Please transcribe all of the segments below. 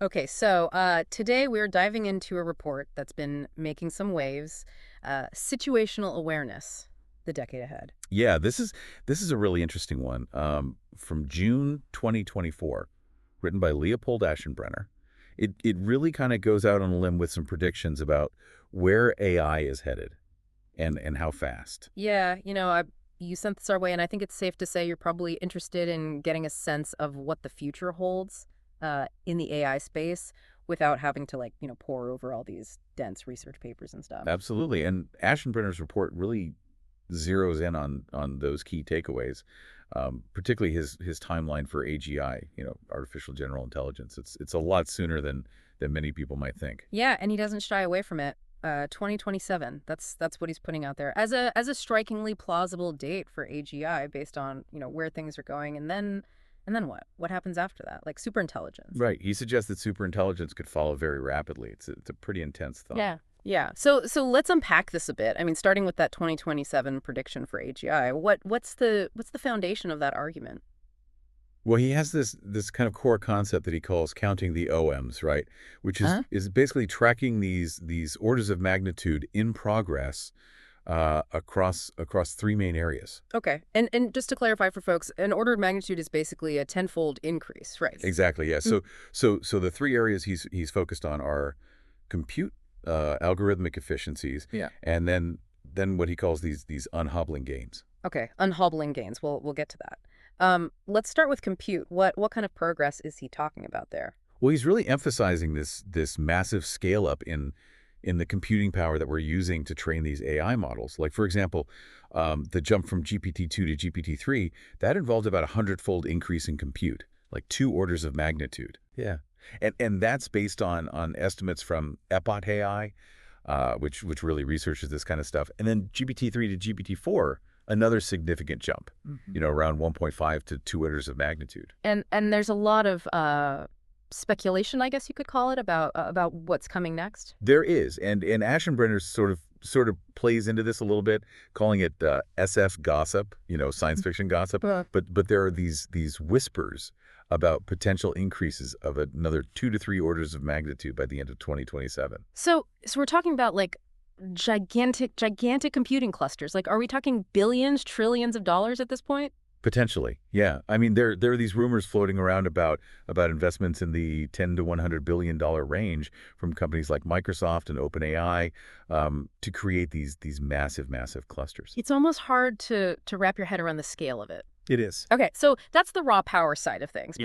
Okay, so today we're diving into a report that's been making some waves. Situational Awareness, the decade ahead. Yeah, this is a really interesting one. From June 2024, written by Leopold Aschenbrenner. It really kind of goes out on a limb with some predictions about where AI is headed and how fast. Yeah, you sent this our way, and I think it's safe to say you're probably interested in getting a sense of what the future holds in the AI space without having to, like, pore over all these dense research papers and stuff. Absolutely. And Aschenbrenner's report really zeroes in on those key takeaways, particularly his timeline for AGI, artificial general intelligence. It's a lot sooner than many people might think. Yeah, and he doesn't shy away from it. 2027. That's what he's putting out there as a strikingly plausible date for AGI based on, where things are going, and then what? What happens after that? Like superintelligence. Right. He suggests that superintelligence could follow very rapidly. It's a pretty intense thought. Yeah. Yeah. So let's unpack this a bit. I mean, starting with that 2027 prediction for AGI, what's the foundation of that argument? Well, he has this kind of core concept that he calls counting the OMs, right? Which is Huh? is basically tracking these orders of magnitude in progress across three main areas. Okay. And just to clarify for folks, an order of magnitude is basically a tenfold increase, right? Exactly. Yeah. Mm. So the three areas he's focused on are compute, algorithmic efficiencies, Yeah. and then what he calls these unhobbling gains. Okay. Unhobbling gains. We'll get to that. Let's start with compute. What kind of progress is he talking about there? Well, he's really emphasizing this massive scale up in the computing power that we're using to train these AI models. Like, for example, the jump from GPT-2 to GPT-3, that involved about a hundredfold increase in compute, like 2 orders of magnitude. Yeah. And that's based on estimates from Epot AI, which really researches this kind of stuff. And then GPT-3 to GPT-4, another significant jump, Mhm. around 1.5 to 2 orders of magnitude. And there's a lot of speculation, I guess you could call it, about what's coming next. There is, and Aschenbrenner sort of plays into this a little bit, calling it SF gossip, science fiction gossip. Uh, But there are these whispers about potential increases of another 2 to 3 orders of magnitude by the end of 2027. so we're talking about, like, gigantic computing clusters. Like, are we talking billions, trillions of dollars at this point? Potentially, yeah. I mean, there are these rumors floating around about investments in the 10 to 100 billion dollar range from companies like Microsoft and OpenAI to create these massive clusters. It's almost hard to wrap your head around the scale of it. It is. Okay, so that's the raw power side of things.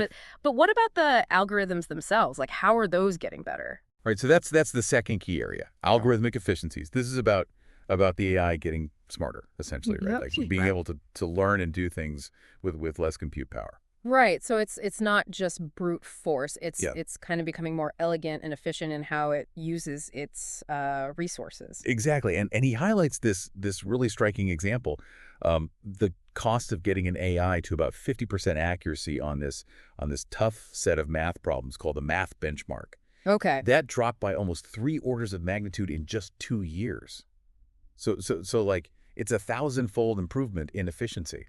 But what about the algorithms themselves? Like, how are those getting better? Right, so that's the second key area, algorithmic efficiencies. This is about the AI getting smarter, essentially, right? Yep. Like being able to learn and do things with less compute power. Right. So it's not just brute force. It's Yeah, it's kind of becoming more elegant and efficient in how it uses its resources. exactly. And he highlights this really striking example, the cost of getting an AI to about 50% accuracy on this tough set of math problems called the math benchmark. Okay. That dropped by almost 3 orders of magnitude in just 2 years. So like it's a thousandfold improvement in efficiency.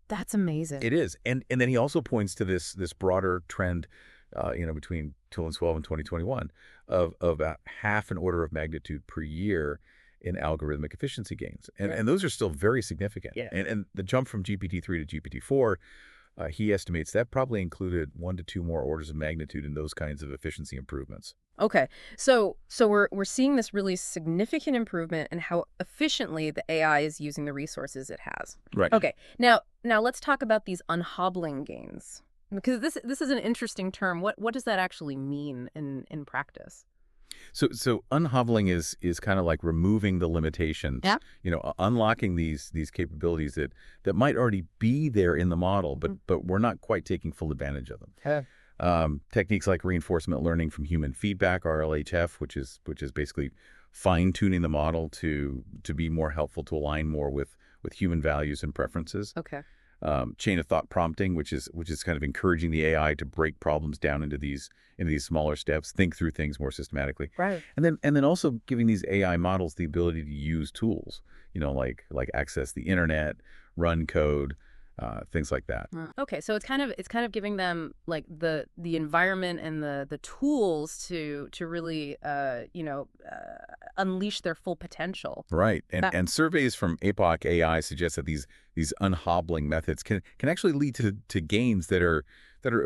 That's amazing. It is, and then he also points to this broader trend, between 2012 and 2021, of about half an order of magnitude per year in algorithmic efficiency gains, and Right. and those are still very significant. Yeah. And the jump from GPT-3 to GPT-4, he estimates that probably included 1 to 2 more orders of magnitude in those kinds of efficiency improvements. Okay. So we're seeing this really significant improvement in how efficiently the AI is using the resources it has. Right. Okay. Now let's talk about these unhobbling gains. Because this is an interesting term. What does that actually mean in practice? So unhoveling is kind of like removing the limitations, Yeah. unlocking these capabilities that might already be there in the model, but we're not quite taking full advantage of them. Okay. Techniques like reinforcement learning from human feedback, RLHF, which is basically fine tuning the model to be more helpful, to align more with human values and preferences. Okay. Chain of thought prompting, which is kind of encouraging the AI to break problems down into these smaller steps, think through things more systematically, Right. and then also giving these AI models the ability to use tools, like access the internet, run code, things like that. Okay, so it's kind of giving them like the environment and the tools to really unleash their full potential. Right. And That and surveys from APOC AI suggest that these unhobbling methods can actually lead to gains that are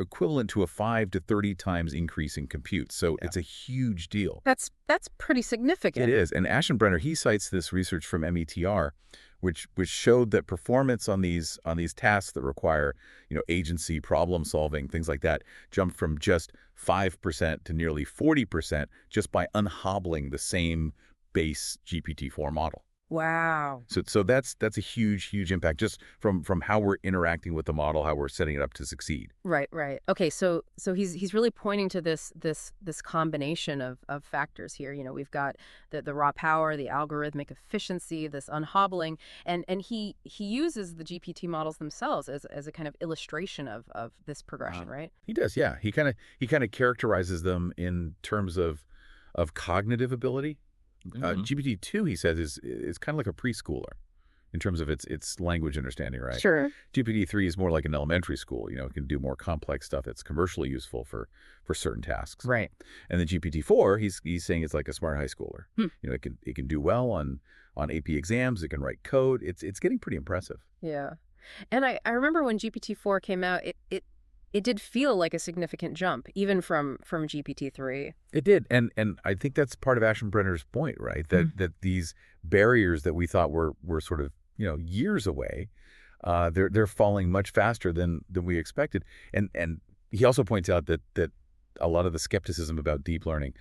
equivalent to a 5 to 30 times increase in compute. So it's a huge deal. that's pretty It significant. is. And Aschenbrenner, he cites this research from METR, which showed that performance on these tasks that require, agency, problem solving, things like that, jumped from just 5% to nearly 40% just by unhobbling the same base GPT-4 model. Wow. So that's a huge impact just from how we're interacting with the model, how we're setting it up to succeed. Right, right. Okay, so he's really pointing to this combination of factors here. We've got the raw power, the algorithmic efficiency, this unhobbling, and he uses the GPT models themselves as a kind of illustration of this progression, right? He does, yeah. He kind of characterizes them in terms of cognitive ability. GPT-2, he says, is kind of like a preschooler in terms of its language understanding, right? Sure. GPT-3 is more like an elementary school. It can do more complex stuff that's commercially useful for certain tasks. Right. And then GPT-4, he's saying it's like a smart high schooler. Hmm. It can do well on AP exams. It can write code. It's getting pretty impressive. Yeah. And I remember when GPT-4 came out, it did feel like a significant jump, even from GPT-3. It did, and I think that's part of Aschenbrenner's point, right? That these barriers that we thought were sort of years away, they're falling much faster than we expected. And he also points out that a lot of the skepticism about deep learning,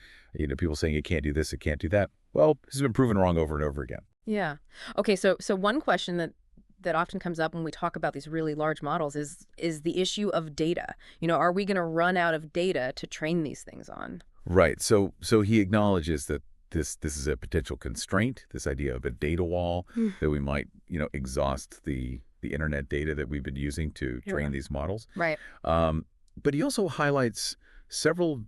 people saying it can't do this, it can't do that. Well, this has been proven wrong over and over again. Yeah. Okay, so one question that often comes up when we talk about these really large models is the issue of data. Are we going to run out of data to train these things on? Right. So he acknowledges that this is a potential constraint, this idea of a data wall, that we might, exhaust the internet data that we've been using to train these models. Right. But he also highlights several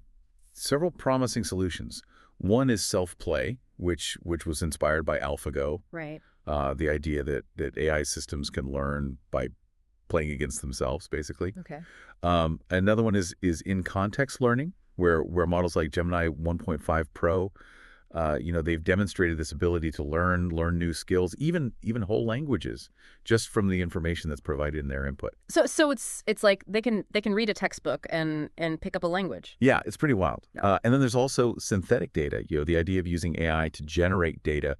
promising solutions. One is self-play, which was inspired by AlphaGo. Right. The idea that AI systems can learn by playing against themselves, basically. Okay. Another one is in-context learning, where models like Gemini 1.5 Pro, they've demonstrated this ability to learn new skills, even whole languages, just from the information that's provided in their input. So it's like they can read a textbook and pick up a language. Yeah, it's pretty wild. Yeah. And then there's also synthetic data. The idea of using AI to generate data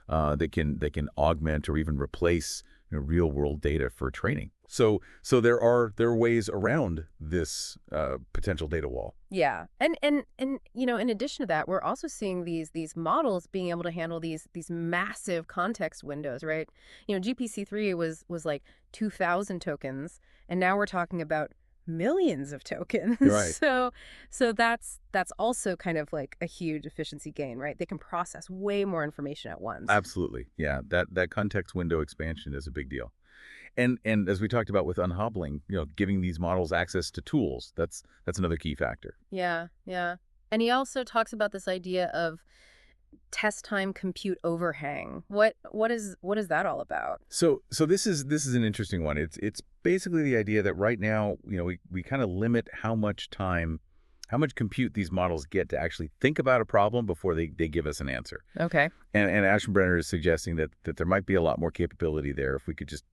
that can augment or even replace real world data for training. So there are ways around this potential data wall. Yeah. And in addition to that, we're also seeing these models being able to handle these massive context windows, right? GPT-3 was like 2,000 tokens, and now we're talking about millions of tokens. Right. So that's also kind of like a huge efficiency gain, right? They can process way more information at once. Absolutely. Yeah, that context window expansion is a big deal. And as we talked about with unhobbling, giving these models access to tools, that's another key factor. Yeah, yeah. And he also talks about this idea of test time compute overhang. What is that all about? So this is an interesting one. It's basically the idea that right now, we kind of limit how much compute these models get to actually think about a problem before they give us an answer. Okay. And Aschenbrenner is suggesting that there might be a lot more capability there if we could just,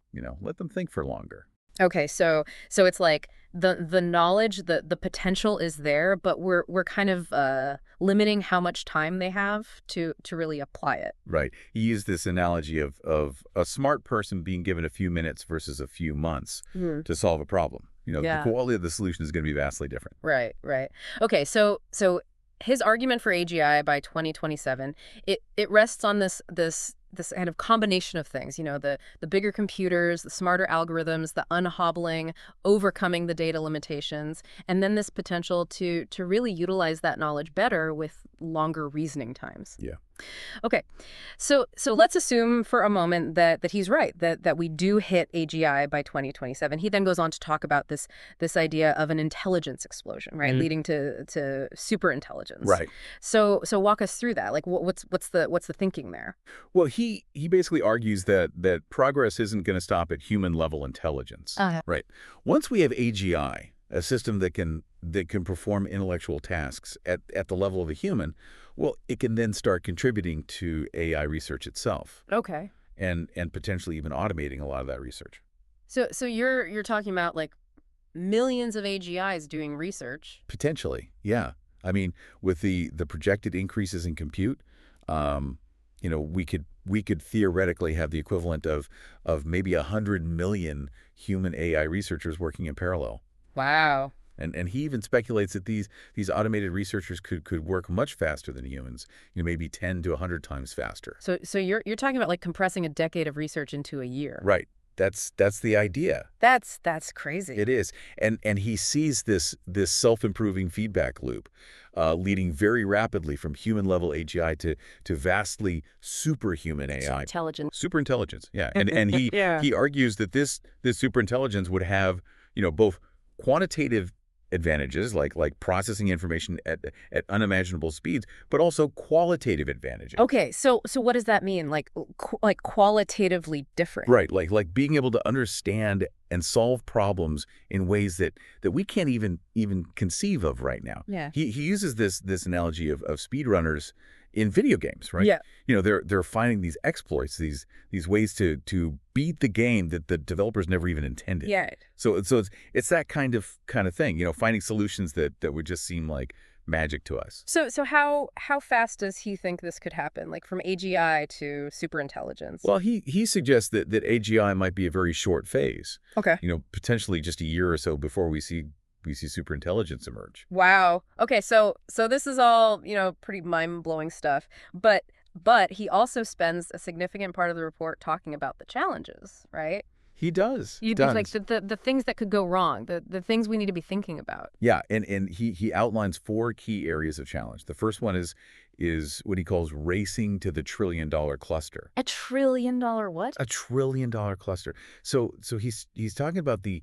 let them think for longer. Okay, so it's like the knowledge, the potential is there, but we're kind of limiting how much time they have to really apply it. Right. He used this analogy of a smart person being given a few minutes versus a few months to solve a problem. Yeah. The quality of the solution is going to be vastly different. Right, right. Okay, so his argument for AGI by 2027, it rests on this kind of combination of things, the bigger computers, the smarter algorithms, the unhobbling, overcoming the data limitations, and then this potential to really utilize that knowledge better with longer reasoning times. Yeah. Okay, so let's assume for a moment that he's right, that we do hit AGI by 2027. He then goes on to talk about this idea of an intelligence explosion, right, leading to superintelligence. Right. So walk us through that. Like, what's the thinking there? Well, he basically argues that progress isn't going to stop at human level intelligence. Right. Once we have AGI, a system that can perform intellectual tasks at the level of a human, well, it can then start contributing to AI research itself Okay. and potentially even automating a lot of that research. So you're talking about like millions of AGIs doing research. Potentially, yeah. I mean, with the projected increases in compute, um, we could theoretically have the equivalent of maybe 100 million human AI researchers working in parallel. Wow. And he even speculates that these automated researchers could work much faster than humans, maybe 10 to 100 times faster. So you're talking about like compressing a decade of research into a year. Right. That's the idea. That's crazy. It is. And he sees this self-improving feedback loop leading very rapidly from human-level AGI to vastly superhuman AI. Intelligent. Superintelligence, yeah. And he Yeah. he argues that this superintelligence would have, both quantitative advantages like processing information at unimaginable speeds, but also qualitative advantages. Okay, so what does that mean? Like qualitatively different. Right, like being able to understand and solve problems in ways that we can't even conceive of right now. Yeah. He uses this analogy of speedrunners in video games, right? Yeah. They're finding these exploits, these ways to beat the game that the developers never even intended. Yeah. So it's that kind of thing, finding solutions that would just seem like magic to us. So how fast does he think this could happen? Like from AGI to superintelligence? Well, he suggests that AGI might be a very short phase. Okay. Potentially just a year or so before we see superintelligence emerge. Wow. Okay, so this is all, pretty mind-blowing stuff. But he also spends a significant part of the report talking about the challenges, right? He does. You does. like the things that could go wrong, the things we need to be thinking about. Yeah, and he outlines 4 key areas of challenge. The first one is what he calls racing to the $1 trillion cluster. $1 trillion what? A $1 trillion cluster. So he's talking about the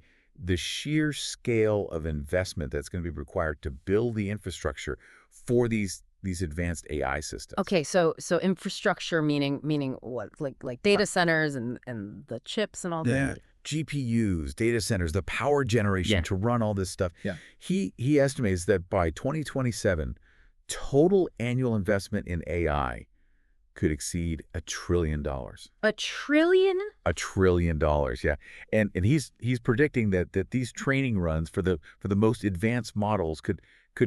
sheer scale of investment that's going to be required to build the infrastructure for these advanced AI systems. Okay, so infrastructure meaning what? Like data centers and the chips and all that. Yeah. GPUs, data centers, the power generation to run all this stuff. Yeah. He estimates that by 2027, total annual investment in AI could exceed $1 trillion. $1 trillion? $1 trillion, yeah. And he's predicting that these training runs for the most advanced models could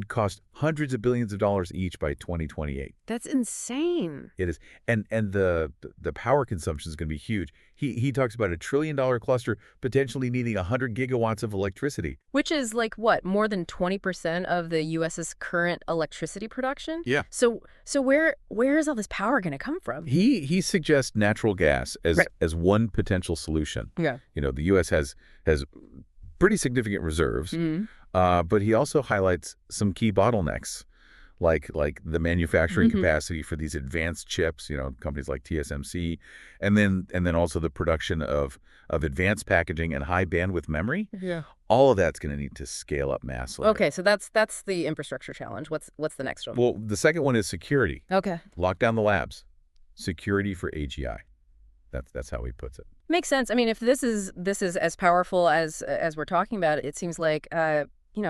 cost hundreds of billions of dollars each by 2028. That's insane. It is. And the power consumption is going to be huge. He talks about $1 trillion cluster potentially needing 100 gigawatts of electricity. Which is like what, more than 20% of the US's current electricity production? Yeah. So where is all this power going to come from? He suggests natural gas as one potential solution. Yeah. The US has pretty significant reserves. Mm-hmm. But he also highlights some key bottlenecks, like the manufacturing capacity for these advanced chips, companies like TSMC, and then also the production of advanced packaging and high bandwidth memory. Yeah. All of that's going to need to scale up massively. Okay, so that's the infrastructure challenge. What's the next one? Well, the second one is security. Okay. Lock down the labs. Security for AGI. That's how he puts it. Makes sense. I mean, if this is as powerful as we're talking about, it seems like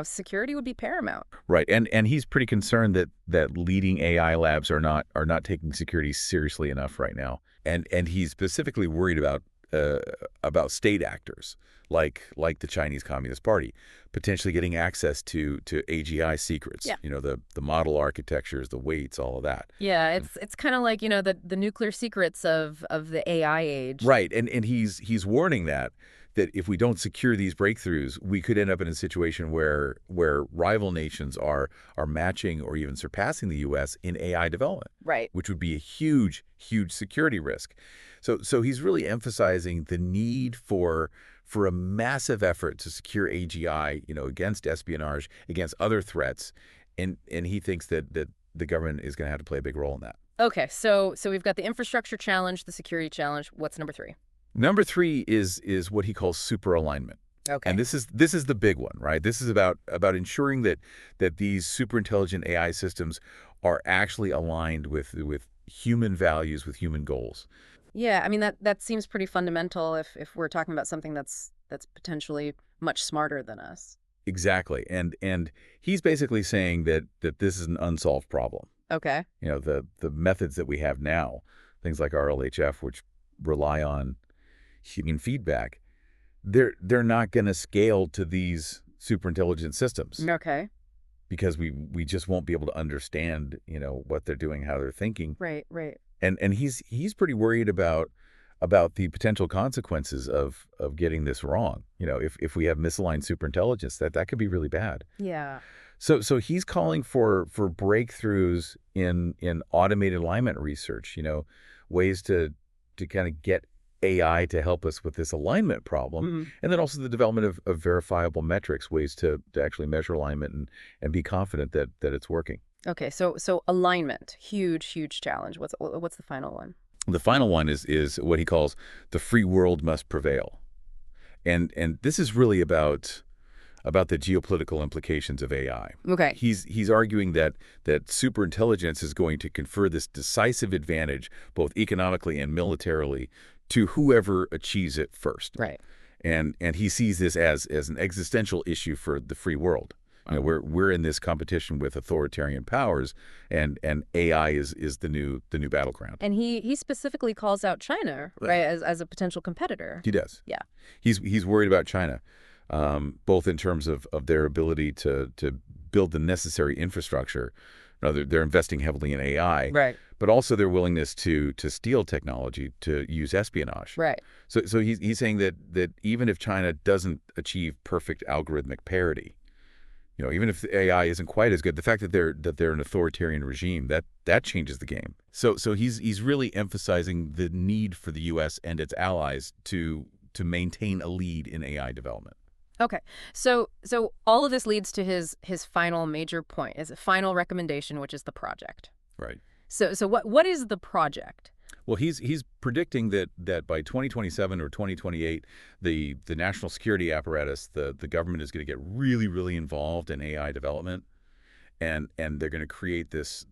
security would be paramount. Right, and he's pretty concerned that leading AI labs are not taking security seriously enough right now, and he's specifically worried about state actors like the Chinese Communist Party potentially getting access to AGI secrets. Yeah. The model architectures, the weights, all of that. Yeah, it's kind of like the nuclear secrets of the AI age. Right, and he's warning that if we don't secure these breakthroughs, we could end up in a situation where rival nations are matching or even surpassing the U.S. in AI development. Right. Which would be a huge, huge security risk. So he's really emphasizing the need for a massive effort to secure AGI, against espionage, against other threats, and he thinks that the government is going to have to play a big role in that. Okay, so we've got the infrastructure challenge, the security challenge. What's number 3? Number 3 is what he calls super alignment. Okay. And this is the big one, right? This is about ensuring that these super intelligent AI systems are actually aligned with human values, with human goals. Yeah, I mean that seems pretty fundamental if we're talking about something that's potentially much smarter than us. Exactly. And he's basically saying that this is an unsolved problem. Okay. The methods that we have now, things like RLHF, which rely on human feedback, they're not going to scale to these superintelligent systems Okay. because we just won't be able to understand, what they're doing, how they're thinking. Right, right. And he's pretty worried about the potential consequences of getting this wrong. If we have misaligned superintelligence, that could be really bad. Yeah. So he's calling for breakthroughs in automated alignment research, ways to kind of get AI to help us with this alignment problem, Hmm. and then also the development of verifiable metrics, ways to actually measure alignment and be confident that it's working. Okay, so alignment, huge challenge. What's the final one? The final one is what he calls the free world must prevail. And this is really about the geopolitical implications of AI. Okay. He's arguing that superintelligence is going to confer this decisive advantage, both economically and militarily, to whoever achieves it first. Right. And he sees this as an existential issue for the free world. We're in this competition with authoritarian powers, and AI is the new battleground. And he specifically calls out China, right, as a potential competitor. He does. Yeah. He's worried about China, both in terms of their ability to build the necessary infrastructure. They're investing heavily in AI, Right. but also their willingness to steal technology to use espionage. Right. So he's saying that even if China doesn't achieve perfect algorithmic parity, even if the AI isn't quite as good, the fact that they're an authoritarian regime, that changes the game. So he's really emphasizing the need for the U.S. and its allies to maintain a lead in AI development. Okay. So all of this leads to his final major point, his final recommendation, which is the project. Right. So what is the project? Well, he's predicting that by 2027 or 2028, the national security apparatus, the government is going to get really involved in AI development, and they're going to create this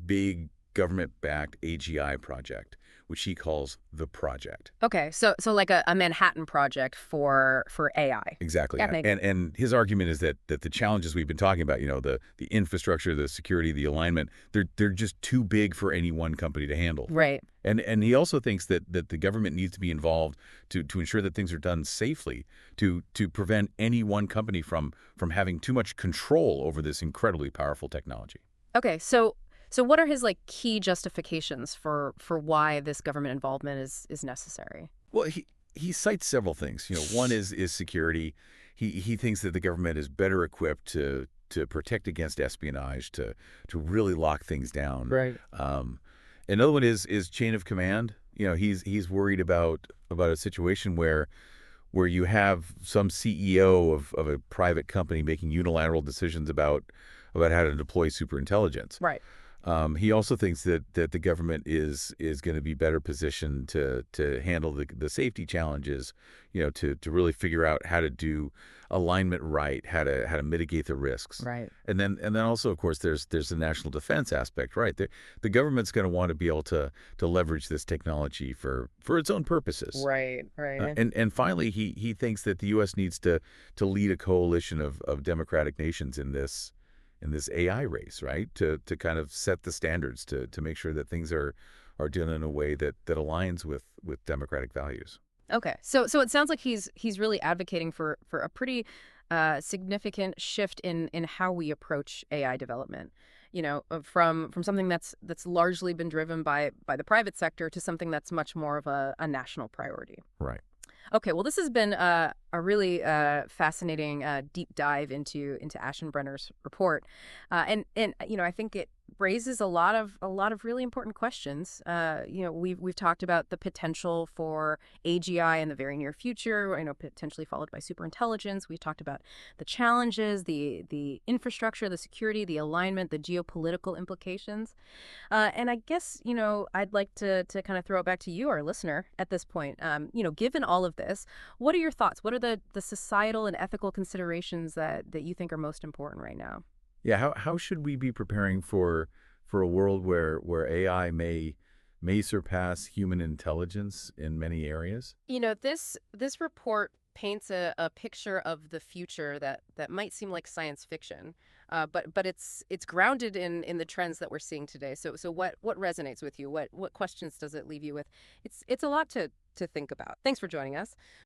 big government-backed AGI project, which he calls the project. Okay. So like a Manhattan project for AI. Exactly. Yeah. And his argument is that the challenges we've been talking about, the infrastructure, the security, the alignment, they're just too big for any one company to handle. Right. And he also thinks that the government needs to be involved to ensure that things are done safely, to prevent any one company from having too much control over this incredibly powerful technology. Okay. So what are his like key justifications for why this government involvement is necessary? Well, he cites several things. One is security. He thinks that the government is better equipped to protect against espionage, to really lock things down. Right. Another one is chain of command. He's worried about a situation where you have some CEO of a private company making unilateral decisions about how to deploy superintelligence. Right. He also thinks that the government is going to be better positioned to handle the safety challenges, to really figure out how to do alignment right, how to mitigate the risks. Right. And then also, of course, there's the national defense aspect, right? The government's going to want to be able to leverage this technology for its own purposes. Right. Right. And finally, he thinks that the U.S. needs to lead a coalition of democratic nations in this AI race, right? To kind of set the standards, to make sure that things are done in a way that aligns with democratic values. Okay. So it sounds like he's really advocating for a pretty significant shift in how we approach AI development. From something that's largely been driven by the private sector to something that's much more of a national priority. Right. Okay, well, this has been a really fascinating deep dive into Aschenbrenner's report, and I think it raises a lot of really important questions. We've talked about the potential for AGI in the very near future. Potentially followed by superintelligence. We've talked about the challenges, the infrastructure, the security, the alignment, the geopolitical implications. And I guess, I'd like to kind of throw it back to you, our listener, at this point. Given all of this, what are your thoughts? What are the societal and ethical considerations that you think are most important right now? Yeah. How should we be preparing for a world where AI may may surpass human intelligence in many areas? This report paints a picture of the future that might seem like science fiction, but it's grounded in the trends that we're seeing today. So what resonates with you? What questions does it leave you with? It's a lot to think about. Thanks for joining us.